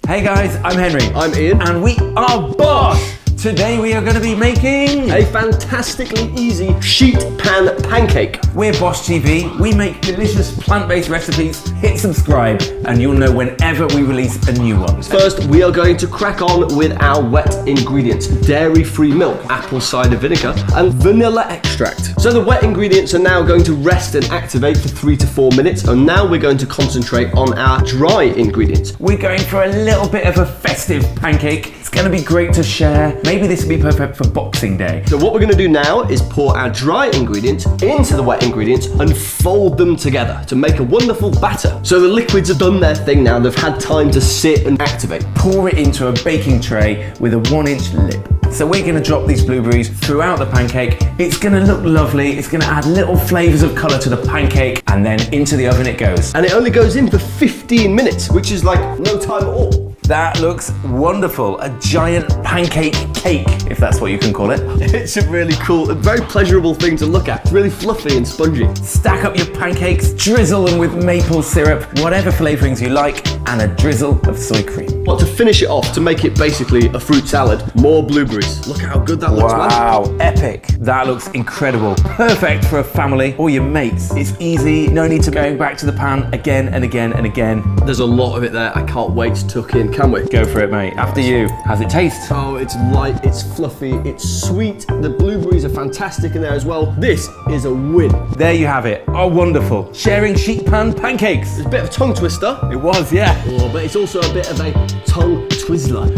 Hey guys, I'm Henry. I'm Ian. And we are BOSH! Today we are going to be making a fantastically easy sheet pan pancake. We're BOSH TV. We make delicious plant-based recipes. Hit subscribe and you'll know whenever we release a new one. First, we are going to crack on with our wet ingredients. Dairy-free milk, apple cider vinegar, and vanilla extract. So the wet ingredients are now going to rest and activate for 3 to 4 minutes, and now we're going to concentrate on our dry ingredients. We're going for a little bit of a festive pancake. It's going to be great to share. Maybe this would be perfect for Boxing Day. So what we're going to do now is pour our dry ingredients into the wet ingredients and fold them together to make a wonderful batter. So the liquids have done their thing now. They've had time to sit and activate. Pour it into a baking tray with a 1-inch lip. So we're going to drop these blueberries throughout the pancake. It's going to look lovely. It's going to add little flavours of colour to the pancake, and then into the oven it goes. And it only goes in for 15 minutes, which is like no time at all. That looks wonderful. A giant pancake cake, if that's what you can call it. It's a really cool and very pleasurable thing to look at. It's really fluffy and spongy. Stack up your pancakes, drizzle them with maple syrup, whatever flavourings you like, and a drizzle of soy cream. Well, to finish it off, to make it basically a fruit salad, more blueberries. Look how good that looks, man. Wow, epic. That looks incredible. Perfect for a family or your mates. It's easy, no need to go back to the pan again and again and again. There's a lot of it there. I can't wait to tuck in, can we? Go for it, mate. After you. How's it taste? Oh, it's light, it's fluffy, it's sweet. The blueberries are fantastic in there as well. This is a win. There you have it. Oh, wonderful. Sharing sheet pan pancakes. It's a bit of a tongue twister. It was, yeah. Oh, but it's also a bit of a tongue twizzler.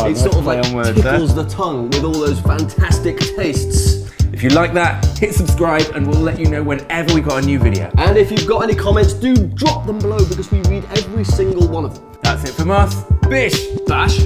It sort of like tickles the tongue with all those fantastic tastes. If you like that, hit subscribe and we'll let you know whenever we got a new video. And if you've got any comments, do drop them below because we read every single one of them. That's it from us. Bish! Bash!